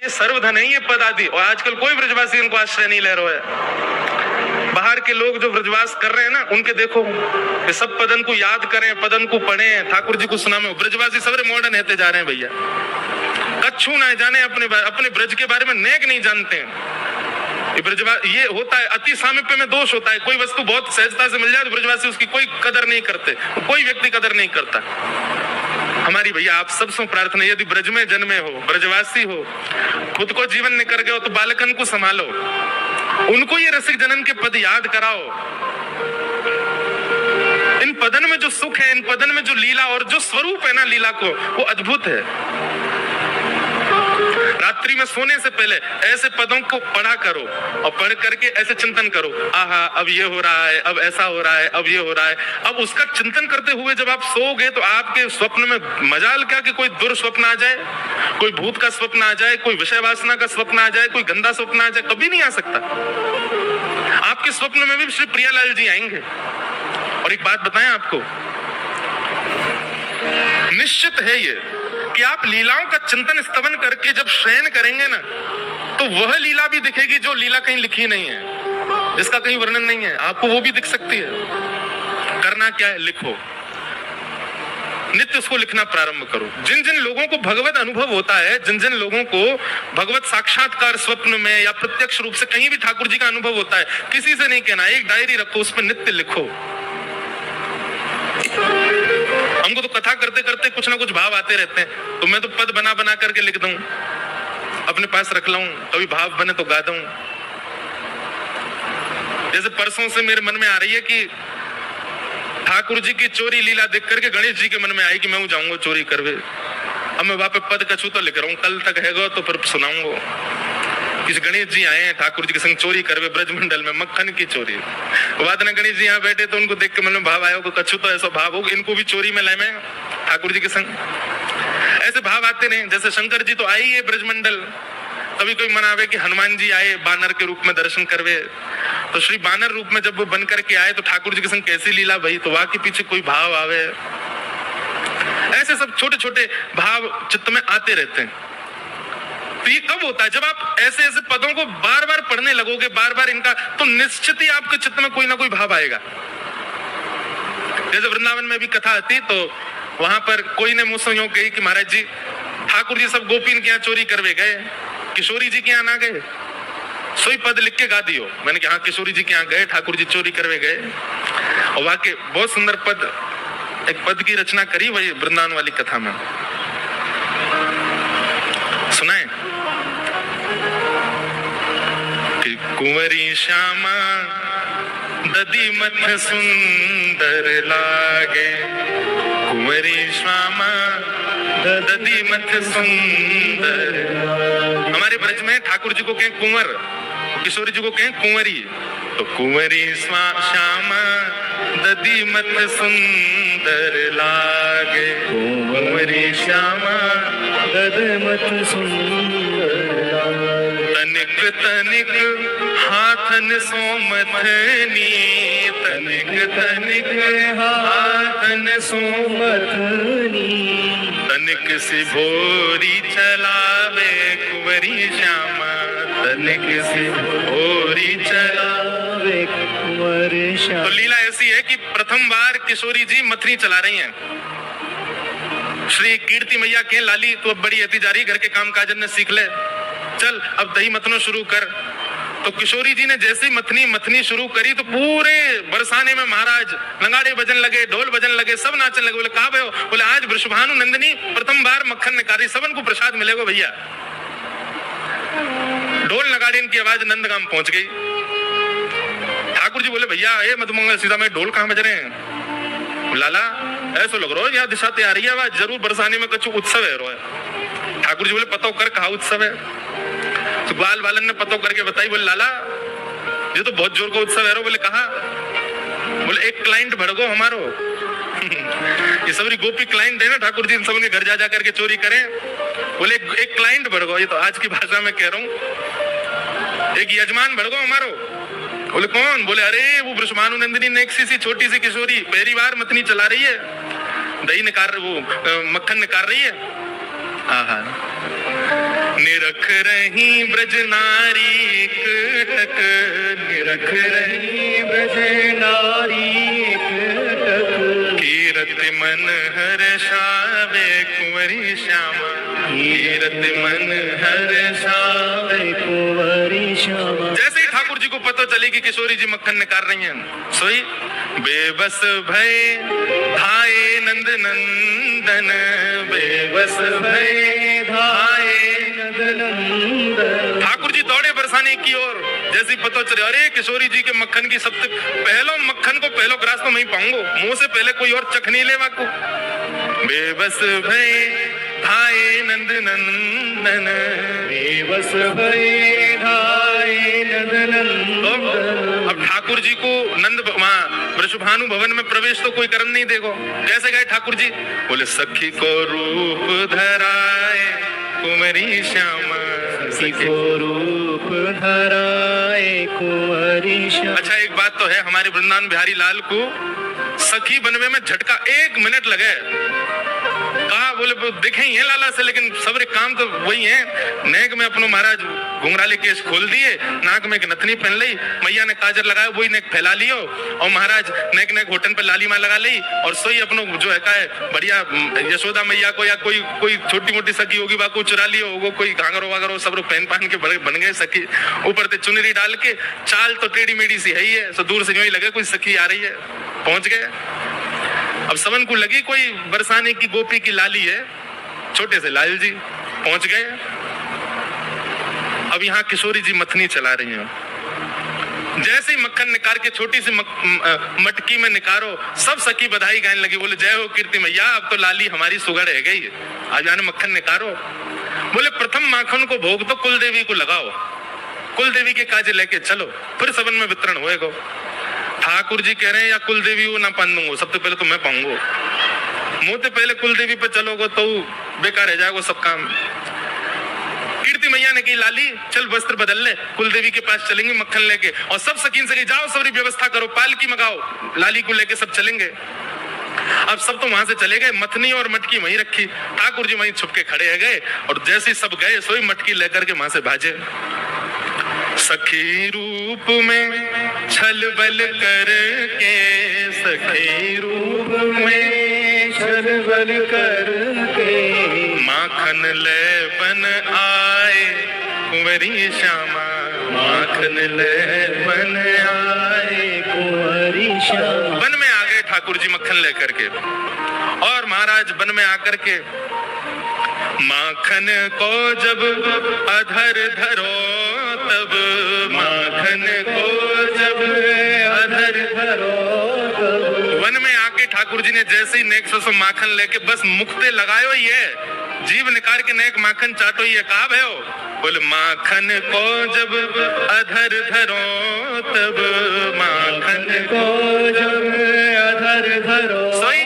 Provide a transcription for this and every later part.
ये सर्वधन है, ये पद आदि। और आजकल कोई ब्रजवासी इनको आश्रय नहीं ले रहा है। बाहर के लोग जो ब्रजवास कर रहे हैं ना, उनके देखो ये सब पदन को याद करें, पदन को पढ़ें, ठाकुर जी को सुनामें। ब्रजवासी सबरे मॉडर्न होते जा रहे हैं भैया, कच्छू ना जाने, अपने ब्रज के बारे में नेक नहीं जानते हैं। ये होता है, अति सामीप्य में दोष होता है। कोई वस्तु बहुत सहजता से मिल जाए तो ब्रजवासी उसकी कोई कदर नहीं करते, कोई व्यक्ति कदर नहीं करता। हमारी भैया आप सबसे प्रार्थना, यदि ब्रज में जन्मे हो, ब्रजवासी हो, खुद को जीवन में कर गए हो तो बालकन को संभालो, उनको ये रसिक जनन के पद याद कराओ। इन पदन में जो सुख है, इन पदन में जो लीला और जो स्वरूप है ना लीला को, वो अद्भुत है। रात्रि में सोने से पहले ऐसे पदों को पढ़ा करो और पढ़ करके ऐसे चिंतन करो, आहा अब ये हो रहा है, अब ऐसा हो रहा है, अब ये हो रहा है। अब उसका चिंतन करते हुए जब आप सोओगे तो आपके स्वप्न में मजाल क्या कि कोई दुर्स्वप्न आ जाए, कोई भूत का स्वप्न आ जाए, कोई विषय वासना का स्वप्न आ जाए, कोई गंदा स्वप्न आ जाए, कभी नहीं आ सकता। आपके स्वप्न में भी श्री प्रियालाल जी आएंगे। और एक बात बताएं आपको, निश्चित है ये कि आप लीलाओं का चिंतन स्तवन करके जब शयन करेंगे ना, तो वह लीला भी दिखेगी जो लीला कहीं लिखी नहीं है, जिसका कहीं वर्णन नहीं है, आपको वो भी दिख सकती है। करना क्या है, लिखो, नित्य उसको लिखना प्रारंभ करो। जिन जिन लोगों को भगवत अनुभव होता है, जिन जिन लोगों को भगवत साक्षात्कार स्वप्न में या प्रत्यक्ष रूप से कहीं भी ठाकुर जी का अनुभव होता है, किसी से नहीं कहना, एक डायरी रखो, उस पर नित्य लिखो। हमको तो कथा करते करते कुछ ना कुछ भाव आते रहते हैं, तो मैं तो पद बना बना करके लिख दूं, अपने पास रख लाऊं, कभी भाव बने तो गा दूं। जैसे परसों से मेरे मन में आ रही है कि ठाकुर जी की चोरी लीला देख करके गणेश जी के मन में आई कि मैं जाऊंगा चोरी करवे। अब मैं वहां पे पद कछू तो लिख रहा हूँ, कल तक है तो फिर सुनाऊंगा। किसी गणेश जी आए हैं ठाकुर जी के संग चोरी करवे ब्रजमंडल में, मक्खन की चोरी। बाद में गणेश जी यहाँ बैठे तो उनको देख के मन में भाव आया, कछु तो ऐसा भाव हो इनको भी चोरी में लाए में ठाकुर जी के संग। ऐसे भाव आते नहीं। जैसे शंकर जी तो आए ही है ब्रजमंडल, कभी कोई मनावे कि हनुमान जी आए बानर के रूप में दर्शन करवे, तो श्री बानर रूप में जब वो बन करके आए तो ठाकुर जी के संग कैसी लीला भई, तो वहां के पीछे कोई भाव आवे। ऐसे सब छोटे छोटे भाव चित्त में आते रहते हैं। तो ये कब होता है, जब आप ऐसे ऐसे पदों को बार बार पढ़ने लगोगे, बार बार इनका, तो निश्चित ही आपके चित्त में कोई ना कोई भाव आएगा। जैसे वृंदावन में भी कथा आती तो वहां पर कोई ने मुझसे यूं कही कि महाराज जी ठाकुर जी सब गोपीन के यहाँ चोरी करवे गए, किशोरी जी के यहाँ ना गए, सोई पद लिख के गा दियो। मैंने कहा हाँ किशोरी जी के यहाँ गए, ठाकुर जी चोरी करवे गए। और वाकई बहुत सुंदर पद, एक पद की रचना करी वही वृंदावन वाली कथा में, सुनाए कि कुंवरी श्यामा ददी मथ सुंदर लागे, कुंवरी श्यामा ददी मथ सुंदर। हमारे ब्रज में ठाकुर जी को कहें कुंवर, किशोरी जी को कहें कुंवरी। तो कुंवरी श्यामा ददी मथ सुंदर लागे, कुंवरी श्यामा ददी मथ सुंदर लागे। तनिक तनिक हाथन सोमथनी, तनिक तनिक हाथन सोमथनी, तनिक सी भोरी चलावे कुंवरी श्यामा, तनिक सी भोरी चलावे कुंवरी श्यामा। तो लीला ऐसी है कि प्रथम बार किशोरी जी मथनी चला रही हैं। श्री कीर्ति मैया के लाली तो अब बड़ी अति जा रही, घर के काम काज ने सीख ले, चल अब दही मथनो शुरू कर। तो किशोरी जी ने जैसे मथनी शुरू करी तो पूरे बरसाने में महाराज नगाड़े बजन लगे, ढोल बजन लगे, सब नाचने लगे। बोले कहा भयो, बोले आज वृषभानु नंदिनी प्रथम बार मक्खन निकाली, सबन को प्रसाद मिलेगा भैया। ढोल नगाड़े की आवाज नंदगाम पहुंच गई। ठाकुर जी बोले भैया ये मधुमंगल सीता में ढोल कहाँ बज रहे हैं? लाला ऐसा लग रहा है यहाँ दिशा तैयारी है, आवाज जरूर बरसाने में कुछ उत्सव है रो है। ठाकुर जी बोले पतो कर कहा उत्सव है? तो ग्वाल वालन ने पतो करके बताई। बोले लाला ये तो बहुत जोर का उत्सव है रो। बोले कहा? बोले एक क्लाइंट भड़को हमारो ये सबरी गोपी क्लाइंट है ना, ठाकुर जी इन सब के घर जा करके चोरी करें। बोले एक क्लाइंट भड़को, ये तो आज की भाषा में कह रहा हूँ, एक यजमान भड़को हमारो। बोले कौन? बोले अरे वो वृषभानु नंदिनी ने एक सी छोटी सी किशोरी पहली बार मथनी चला रही है, दही निकाल, वो मक्खन निकाल रही है। हाँ निरख रही ब्रज नारी टक, निरख रही ब्रज नारी टक, कीरत मन हर्षावे कुंवरी श्यामा, कीरत मन हर्षावे कुंवरी श्यामा। जैसे ही ठाकुर जी को पता चली कि किशोरी जी मक्खन निकाल रही हैं, सोई बेबस भय धाये नंद नंदन, बेबस भय धाये नंद नंदन। ठाकुर जी दौड़े बरसाने की ओर। जैसे पता चले, अरे किशोरी जी के मक्खन की सबसे पहलो मक्खन को पहलो ग्रास तो मैं पाऊंगा, मुंह से पहले कोई और चख नहीं लेवा को। बेबस भय धाये नंद नंदन, बेबस भय धाये नंद नंदन। अब ठाकुर जी को नंद वृषभानु भवन में प्रवेश तो कोई करम नहीं देगो। कैसे गए ठाकुर जी? बोले सखी को रूप धराए कुंवरी श्यामा, सखी को रूप धराए कुंवरी श्यामा। अच्छा एक बात तो है, हमारे वृंदावन बिहारी लाल को सखी बनने में झटका 1 मिनट लगे। कहा बोले दिखे ही है लाला से, लेकिन सबरे काम तो वही है। नेक में अपनो महाराज घुंघराले केस खोल दिए, नाक में एक नथनी पहन ली, मैया ने काजर लगाया वही नेक फैला लियो, और महाराज नेक नेक होटन पे लाली माँ लगा ली, और सोई अपनो जो है का बढ़िया यशोदा मैया को या कोई छोटी मोटी सखी होगी बाको चुरा लियो होगो, कोई घाघरो वागरो सब पहन पहन के बन गए सखी। ऊपर से चुनरी डाल के, चाल तो टेढ़ी मेढ़ी सी है ही है, तो दूर से यूं ही लगे कोई सखी आ रही है। पहुंच गए। अब समन को लगी कोई बरसाने की गोपी की लाली है, छोटे से लाल जी पहुंच गए। अब यहाँ किशोरी जी मथनी चला रही हैं। जैसे ही मक्खन निकाल के छोटी सी मटकी में निकारो, सब सखी बधाई गाने लगी। बोले जय हो कीर्ति मैया, अब तो लाली हमारी सुगड़ है गई, आज आने मक्खन निकारो। बोले प्रथम माखन को भोग तो कुल देवी को लगाओ, कुल देवी के काजे लेके चलो, फिर सबन में वितरण होएगा। ठाकुर जी कह रहे हैं या कुल देवी वो ना पाऊंगा, सबसे पहले तो मैं पाऊंगा, मुंह से पहले कुल देवी पे चलोगे तो बेकार रह जाएगा सब काम। कीर्ति मैया ने कही लाली चल वस्त्र बदल ले, कुल देवी के पास चलेंगे मक्खन लेके, और सब सकीन से जाओ सबरी व्यवस्था करो, पालकी मंगाओ, लाली को लेके सब चलेंगे। अब सब तो वहां से चले गए, मथनी और मटकी वहीं रखी, ठाकुर जी वहीं छुप के खड़े है गए, और जैसे सब गए सोई मटकी लेकर के वहां से भाजे। सखी रूप में छल बल करके, सखी रूप में छल बल करके, माखन ले बन आए कुंवरी श्यामा, माखन ले बन आए कुंवरी श्यामा। वन में आ गए ठाकुर जी मक्खन लेकर के, और महाराज वन में आकर के माखन को जब अधर धरो तब, माखन को जब अधर धरो तब। वन में आके ठाकुर जी ने जैसे ही नेक से माखन लेके बस मुक्ते लगायो ही है, जीव निकाल के नेक माखन चाटो ही है। कहा भयो? बोले माखन को जब अधर धरो तब, माखन को जब अधर धरो सोई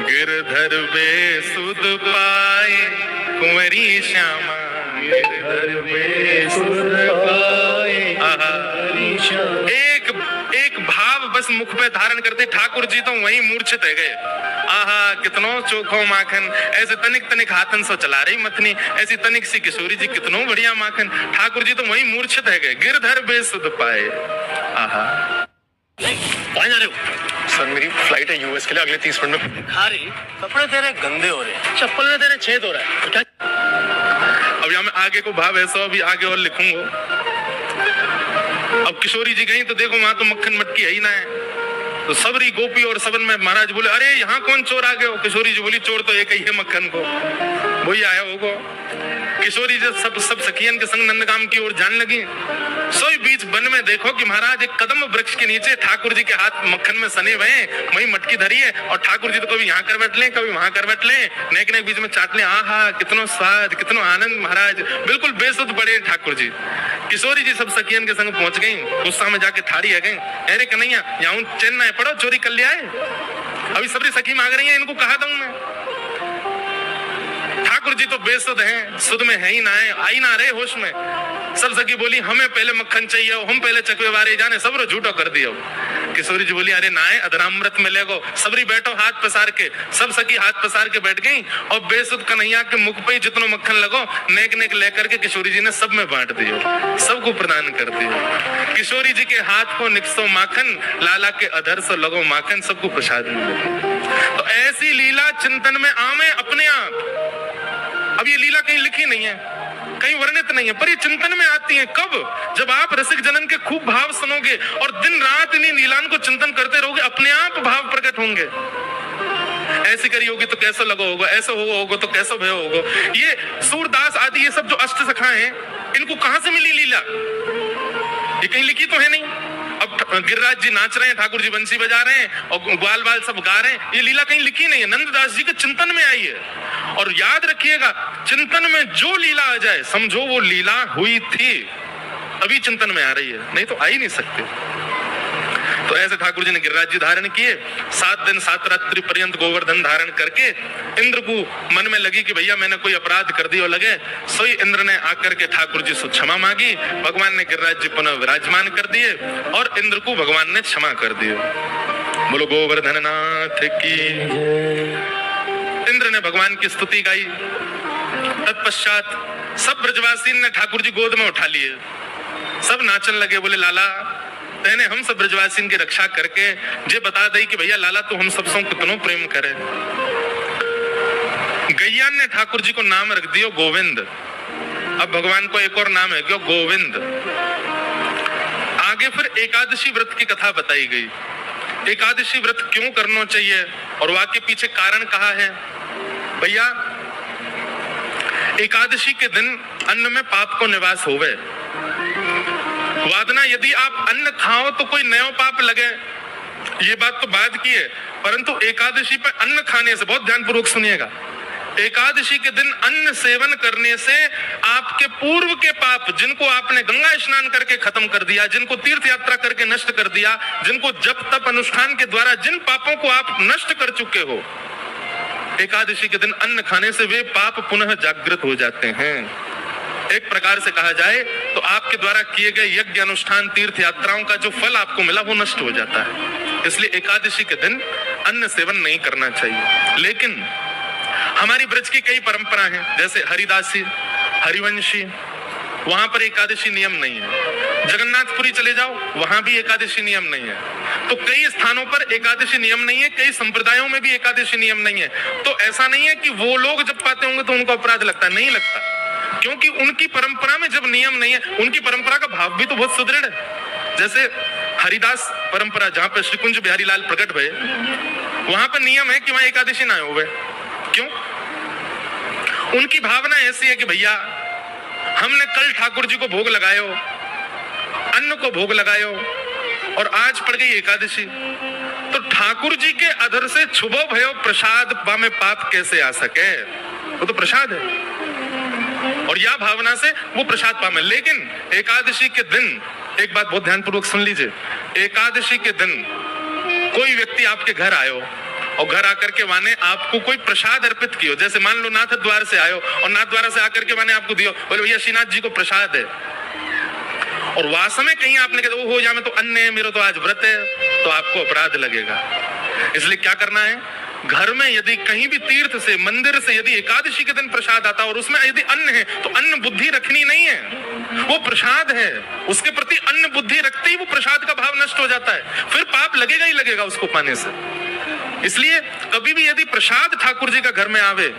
गिरधर बेसुध पाए कुंवरी श्यामा, गिरधर बेसुध पाए कुंवरी श्यामा। एक भाव बस मुख पे धारण करते ठाकुर जी तो वहीं मूर्छित है गए। आहा कितनो चोखो माखन, ऐसे तनिक तनिक हाथन से चला रही मथनी, ऐसी तनिक सी किशोरी जी कितनो बढ़िया माखन, ठाकुर जी तो वहीं मूर्छित है गए। गिरधर बेसुध पाए। आहा कहाँ जा रहे हो? सर मेरी फ्लाइट है यूएस के लिए अगले 30 मिनट में। अरे कपड़े तेरे गंदे हो रहे हैं, चप्पल में तेरे छेद हो रहा है, क्या? अब यहाँ मैं आगे को भाव ऐसा अभी आगे और लिखूंगा। अब किशोरी जी गई तो देखो वहां तो मक्खन मटकी है ही ना है, तो सबरी गोपी और सबन में महाराज बोले अरे यहाँ कौन चोर आ गए हो? किशोरी जी बोली चोर तो एक ही है मक्खन को, वही आया होगा। किशोरी जी सब सखियन के संग नंदगाम की ओर जाने लगी। सोई बीच वन में देखो कि महाराज एक कदम वृक्ष के नीचे ठाकुर जी के हाथ मक्खन में सने हुए हैं, वही मटकी धरी है, और ठाकुर जी तो कभी यहाँ कर बैठ ले कभी वहां कर बैठ ले, नेक नेक बीच में चाट ले। आहा कितनो स्वाद कितनो आनंद, महाराज बिल्कुल बेसुध पड़े ठाकुर जी। किशोरी जी सब सखियन के संग पहुंच गई, गुस्सा में जाके थारी है गई, अरे कन्हैया यहाँ चैन ना पड़ो चोरी कर लिया है, अभी सबरी सखी मांग रही है, इनको कहा दूं मैं। ठाकुर जी तो बेसुध हैं, सुध में है ही ना है, आई ना रहे होश में। सब सखी बोली हमें पहले मक्खन चाहिए, हम पहले चकवे वारे जाने, सब रो झूठो कर दियो। किशोरी जी बोली अरे नाय अधरामृत मिलेगो, सबरी बैठो हाथ पसार के। सब सखी हाथ पसार के बैठ गई और बेसुध कन्हैया के मुख पे जितनो मक्खन लगो नेक नेक लेकर के किशोरी जी ने सब में बांट दियो, सबको प्रदान कर दियो। किशोरी जी के हाथ को निकसो माखन, लाला के अधर से लगो माखन, सबको प्रसाद मिले। तो ऐसी लीला चिंतन में आवे अपने आप। अब ये लीला कहीं लिखी नहीं है, कहीं वर्णित नहीं है, पर ये चिंतन में आती है। कब? जब आप रसिक जनन के खूब भाव सुनोगे और दिन रात इन्हीं लीलाओं को चिंतन करते रहोगे, अपने आप भाव प्रकट होंगे। ऐसी करी होगी तो कैसा लगा होगा, ऐसा होगा तो कैसा भय होगा। ये सूरदास आदि ये सब जो अष्ट सखा हैं, इनको कहां से मिली लीला? ये कहीं लिखी तो है नहीं। अब गिरिराज जी नाच रहे हैं, ठाकुर जी बंसी बजा रहे हैं और ग्वाल बाल सब गा रहे हैं, ये लीला कहीं लिखी नहीं है, नंददास जी के चिंतन में आई है। और याद रखिएगा, चिंतन में जो लीला आ जाए समझो वो लीला हुई थी, अभी चिंतन में आ रही है, नहीं तो आ ही नहीं सकते। तो ऐसे ठाकुर जी ने गिरिराज जी धारण किए। 7 दिन 7 रात्रि पर्यंत गोवर्धन धारण करके इंद्र को मन में लगी कि भैया मैंने कोई अपराध कर दिया लगे, सोई इंद्र ने आकर के ठाकुर जी से क्षमा मांगी। भगवान ने गिरिराज जी पुनः विराजमान कर दिए और इंद्र को भगवान ने क्षमा कर दिया। बोलो गोवर्धन नाथ की। इंद्र ने भगवान की स्तुति गाई। तत्पश्चात सब ब्रजवासी ने ठाकुर जी गोद में उठा लिए, सब नाचन लगे, बोले लाला तेने हम सब ब्रजवासी की रक्षा करके जे बता दई कि भैया लाला तो हम सबसे कितनो प्रेम करे। गैया ने ठाकुर जी को नाम रख दियो गोविंद। अब भगवान को एक और नाम है क्यों? गोविंद। आगे फिर एकादशी व्रत की कथा बताई गई। एकादशी व्रत क्यों करना चाहिए और वाक्य पीछे कारण कहा है? भैया एकादशी के दिन अन्न में पाप को निवास होवे। वादना यदि आप अन्न खाओ तो कोई नया पाप लगे, ये बात तो बाद की है, परंतु एकादशी पर अन्न खाने से, बहुत ध्यानपूर्वक सुनिएगा, एकादशी के दिन अन्न सेवन करने से आपके पूर्व के पाप, जिनको आपने गंगा स्नान करके खत्म कर दिया, जिनको तीर्थ यात्रा करके नष्ट कर दिया, जिनको जप तप अनुष्ठान के द्वारा जिन पापों को आप नष्ट कर चुके हो, एकादशी के दिन अन्न खाने से वे पाप पुनः जागृत हो जाते हैं। एक प्रकार से कहा जाए तो आपके द्वारा किए गए यज्ञ अनुष्ठान तीर्थ यात्राओं का जो फल आपको मिला वो नष्ट हो जाता है। इसलिए एकादशी के दिन अन्न सेवन नहीं करना चाहिए। लेकिन हमारी ब्रज की कई परंपरा हैं, जैसे हरिदासी, हरिवंशी, वहां पर एकादशी नियम नहीं है। जगन्नाथपुरी चले जाओ, वहां भी एकादशी नियम नहीं है। तो कई स्थानों पर एकादशी नियम नहीं है, कई संप्रदायों में भी एकादशी नियम नहीं है। तो ऐसा नहीं है कि वो लोग जब पाते होंगे तो उनको अपराध लगता, नहीं लगता, क्योंकि उनकी परंपरा में जब नियम नहीं है, उनकी परंपरा का भाव भी तो बहुत सुदृढ़ है। जैसे हरिदास परंपरा, जहां पर श्री कुंज बिहारी लाल प्रकट भये, वहां पर नियम है कि वहां एकादशी ना हो। क्यों? उनकी भावना ऐसी है कि भैया हमने कल ठाकुर जी को भोग लगायो, अन्न को भोग लगायो, और आज पड़ गई एकादशी, तो ठाकुर जी के अधर से छुबो भयो प्रसाद में पाप कैसे आ सके? वो तो प्रसाद है और यह भावना से वो प्रसाद पावे। लेकिन एकादशी के दिन एक बात बहुत ध्यानपूर्वक सुन लीजिए, एकादशी के दिन कोई व्यक्ति आपके घर आयो और घर आकर के माने आपको कोई प्रसाद अर्पित कियो, जैसे मान लो नाथ द्वार से आयो और नाथ द्वार से आकर के माने आपको दियो, बोले भैया श्रीनाथ जी को प्रसाद है, और वास्तव में कहीं आपने कहा हो जा मैं तो अन्न है, मेरा तो आज व्रत है, तो आपको अपराध लगेगा। इसलिए क्या करना है, घर में यदि कहीं भी तीर्थ से, मंदिर से यदि एकादशी के दिन प्रसाद आता और उसमें यदि अन्न है तो अन्न बुद्धि रखनी नहीं है, वो प्रसाद है, उसके प्रति अन्न बुद्धि रखते ही वो प्रसाद का भाव नष्ट हो जाता है, फिर पाप लगेगा ही लगेगा उसको पाने से। इसलिए कभी भी यदि प्रसाद ठाकुर जी का घर में आवे,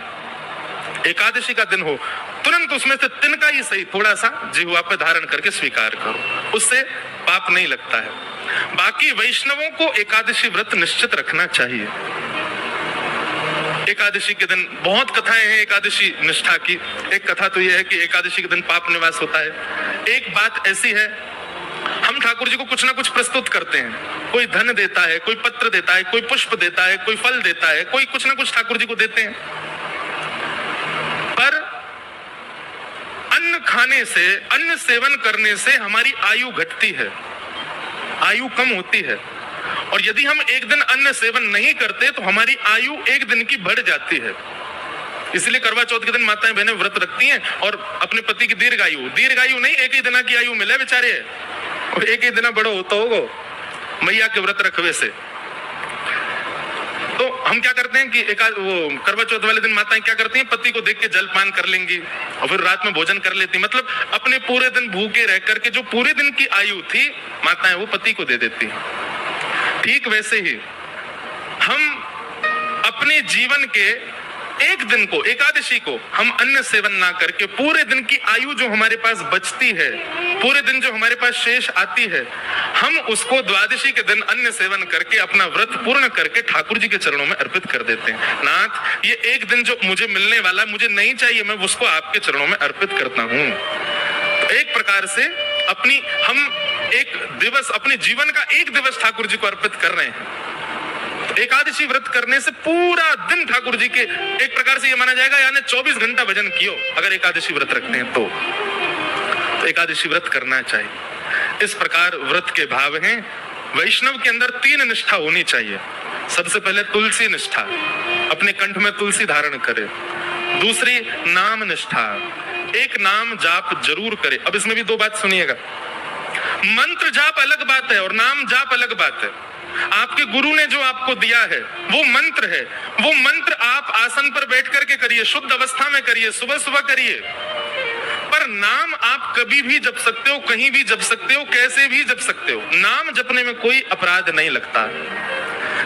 एकादशी का दिन हो, तुरंत उसमें से तिनका ही सही थोड़ा सा जिह्वा पे धारण करके स्वीकार करो, उससे पाप नहीं लगता है। बाकी वैष्णवों को एकादशी व्रत निश्चित रखना चाहिए। एकादशी के दिन बहुत कथाएं हैं एकादशी निष्ठा की। एक कथा तो यह है कि एकादशी के दिन पाप निवास होता है। एक बात ऐसी है, हम ठाकुर जी को कुछ ना कुछ प्रस्तुत करते हैं, कोई धन देता है, कोई पत्र देता है, कोई पुष्प देता है, कोई फल देता है, कोई कुछ ना कुछ ठाकुर जी को देते हैं, पर अन्न खाने से, अन्न सेवन करने से हमारी आयु घटती है, आयु कम होती है, और यदि हम एक दिन अन्न सेवन नहीं करते तो हमारी आयु एक दिन की बढ़ जाती है। इसलिए करवा चौथ के दिन माताएं बहनें व्रत रखती हैं और अपने पति की दीर्घायु नहीं, एक ही दिन की आयु मिले बेचारे, और एक ही दिन बड़ो होता होगा, मैया के व्रत रखवे से। तो हम क्या करते हैं कि वो करवा चौथ वाले दिन माताएं क्या करती हैं, पति को देख के जलपान कर लेंगी और फिर रात में भोजन कर लेती, मतलब अपने पूरे दिन भूखे रह करके जो पूरे दिन की आयु थी माताएं वो पति को दे देती। ठीक वैसे ही हम अपने जीवन के एक दिन को, एकादशी को, हम अन्न सेवन ना करके पूरे दिन की आयु जो हमारे पास बचती है, पूरे दिन जो हमारे पास शेष आती है, हम उसको द्वादशी के दिन अन्न सेवन करके अपना व्रत पूर्ण करके ठाकुर जी के चरणों में अर्पित कर देते हैं। नाथ, ये एक दिन जो मुझे मिलने वाला मुझे नहीं चाहिए, मैं उसको आपके चरणों में अर्पित करता हूँ। तो एक प्रकार से हम एक दिवस, अपने जीवन का एक दिवस ठाकुर जी को अर्पित कर रहे हैं। एकादशी व्रत करने से पूरा दिन ठाकुर जी के, एक प्रकार से ये माना जाएगा यानी 24 घंटा भजन कियो अगर एकादशी व्रत रखते हैं तो एकादशी व्रत करना चाहिए। इस प्रकार व्रत के भाव हैं। वैष्णव के अंदर 3 निष्ठा होनी चाहिए। सबसे पहले तुलसी निष्ठा, अपने कंठ में तुलसी धारण करे। दूसरी नाम निष्ठा, एक नाम जाप जरूर करे। अब इसमें भी 2 बात सुनिएगा, मंत्र जाप अलग बात है और नाम जाप अलग बात है। आपके गुरु ने जो आपको दिया है वो मंत्र है, वो मंत्र आप आसन पर बैठ करके करिए, शुद्ध अवस्था में करिए, सुबह सुबह करिए। पर नाम आप कभी भी जप सकते हो, कहीं भी जप सकते हो, कैसे भी जप सकते हो। नाम जपने में कोई अपराध नहीं लगता।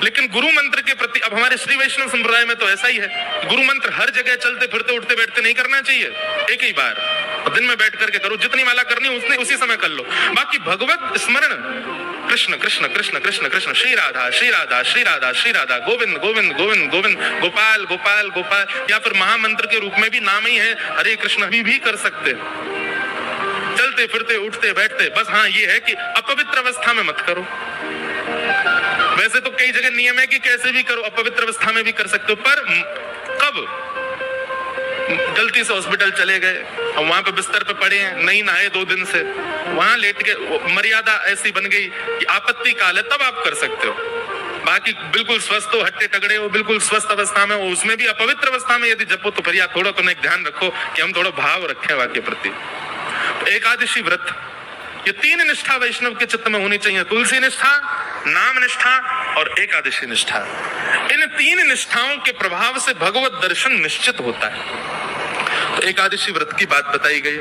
लेकिन गुरु मंत्र के प्रति, अब हमारे श्री वैष्णव संप्रदाय में तो ऐसा ही है, गुरु मंत्र हर जगह चलते फिरते उठते बैठते नहीं करना चाहिए, एक ही बार दिन में बैठ करके करो, जितनी माला करनी उसने उसी समय कर लो। बाकी भगवत स्मरण, कृष्ण कृष्ण कृष्ण कृष्ण कृष्ण, श्री राधा श्री राधा श्री राधा श्री राधा, गोविंद गोविंद गोविंद गोविंद, गोपाल गोपाल गोपाल, या फिर महामंत्र के रूप में भी नाम ही है हरे कृष्ण, भी कर सकते, चलते फिरते उठते बैठते। बस हाँ ये है कि अपवित्र अवस्था में मत करो। वैसे तो कई जगह नियम है कि कैसे भी करो, अपवित्र अवस्था में भी कर सकते हो। पर कब गलती से हॉस्पिटल चले गए और वहां पे बिस्तर पे पड़े हैं, नहीं नहाए 2 दिन से, वहां लेट के, मर्यादा ऐसी बन गई कि आपत्ति काल है, तब आप कर सकते हो। बाकी बिल्कुल स्वस्थ हो, हट्टे तगड़े हो, बिल्कुल स्वस्थ अवस्था में हो, उसमें भी अपवित्र अवस्था में यदि जपो तो फिर या थोड़ा तो ध्यान रखो कि हम थोड़ा भाव रखें वाक्य प्रति। एकादशी व्रत, ये 3 निष्ठा वैष्णव के चित्त में होनी चाहिए, तुलसी निष्ठा, नाम निष्ठा और एकादशी निष्ठा। इन 3 निष्ठाओं के प्रभाव से भगवत दर्शन निश्चित होता है। तो एकादशी व्रत की बात बताई गई।